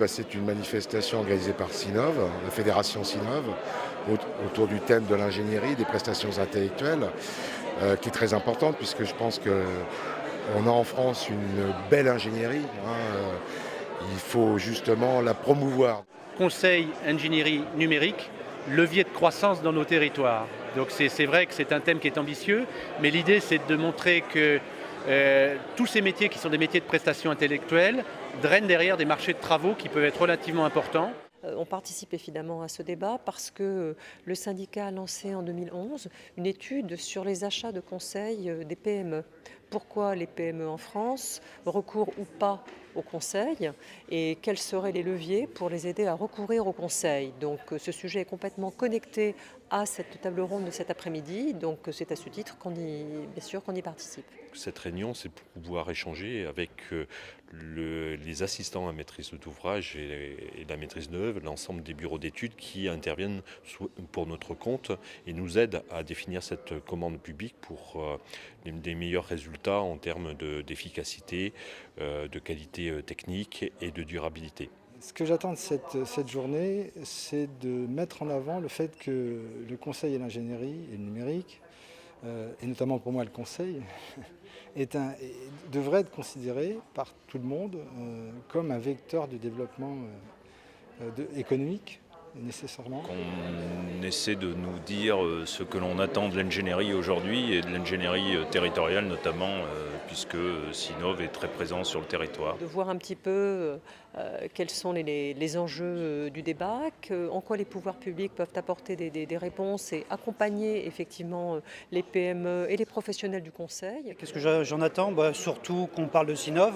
c'est une manifestation organisée par Sinov, la fédération Sinov, autour du thème de l'ingénierie, des prestations intellectuelles, qui est très importante puisque je pense qu'on a en France une belle ingénierie. Il faut justement la promouvoir. Conseil ingénierie numérique, levier de croissance dans nos territoires. Donc c'est vrai que c'est un thème qui est ambitieux, mais l'idée c'est de montrer que tous ces métiers qui sont des métiers de prestation intellectuelle drainent derrière des marchés de travaux qui peuvent être relativement importants. On participe évidemment à ce débat parce que le syndicat a lancé en 2011 une étude sur les achats de conseils des PME. Pourquoi les PME en France recourent ou pas au conseil et quels seraient les leviers pour les aider à recourir au conseil. Donc ce sujet est complètement connecté à cette table ronde de cet après-midi, donc c'est à ce titre bien sûr qu'on y participe. Cette réunion, c'est pour pouvoir échanger avec les assistants à maîtrise d'ouvrage et la maîtrise d'œuvre, l'ensemble des bureaux d'études qui interviennent pour notre compte et nous aident à définir cette commande publique pour des meilleurs résultats en termes d'efficacité, de qualité technique et de durabilité. Ce que j'attends de cette journée, c'est de mettre en avant le fait que le conseil et l'ingénierie et le numérique, et notamment pour moi le conseil, devrait être considéré par tout le monde comme un vecteur de développement économique, nécessairement. On essaie de nous dire ce que l'on attend de l'ingénierie aujourd'hui et de l'ingénierie territoriale notamment, puisque Sinov est très présent sur le territoire. De voir un petit peu quels sont les enjeux du débat, en quoi les pouvoirs publics peuvent apporter des réponses et accompagner effectivement les PME et les professionnels du conseil. Qu'est-ce que j'en attends ? Surtout qu'on parle de Sinov,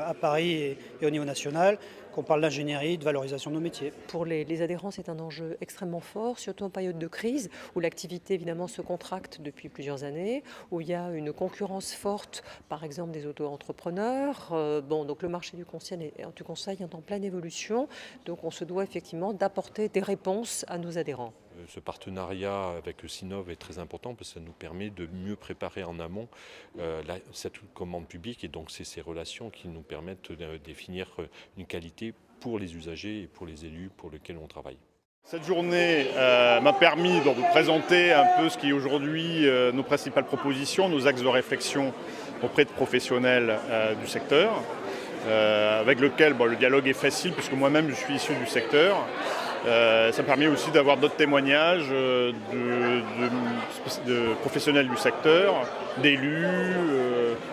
à Paris et au niveau national, qu'on parle d'ingénierie, de valorisation de nos métiers. Pour les adhérents, c'est un enjeu extrêmement fort, surtout en période de crise, où l'activité évidemment se contracte depuis plusieurs années, où il y a une concurrence forte, par exemple des auto-entrepreneurs. Donc le marché du conseil est en pleine évolution, donc on se doit effectivement d'apporter des réponses à nos adhérents. Ce partenariat avec Sinov est très important parce que ça nous permet de mieux préparer en amont cette commande publique et donc c'est ces relations qui nous permettent de définir une qualité pour les usagers et pour les élus pour lesquels on travaille. Cette journée m'a permis de vous présenter un peu ce qui est aujourd'hui nos principales propositions, nos axes de réflexion auprès de professionnels du secteur, avec lequel le dialogue est facile puisque moi-même je suis issu du secteur. Ça permet aussi d'avoir d'autres témoignages de professionnels du secteur, d'élus,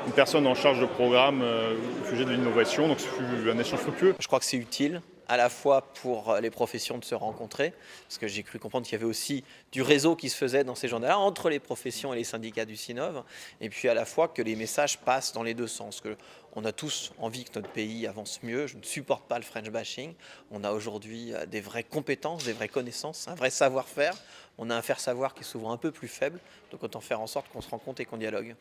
une personne en charge de programme au sujet de l'innovation. Donc c'est un échange fructueux. Je crois que c'est utile à la fois pour les professions de se rencontrer, parce que j'ai cru comprendre qu'il y avait aussi du réseau qui se faisait dans ces journées-là, entre les professions et les syndicats du Sinov, et puis à la fois que les messages passent dans les deux sens, qu'on a tous envie que notre pays avance mieux. Je ne supporte pas le French bashing. On a aujourd'hui des vraies compétences, des vraies connaissances, un vrai savoir-faire. On a un faire-savoir qui est souvent un peu plus faible, donc autant faire en sorte qu'on se rencontre et qu'on dialogue.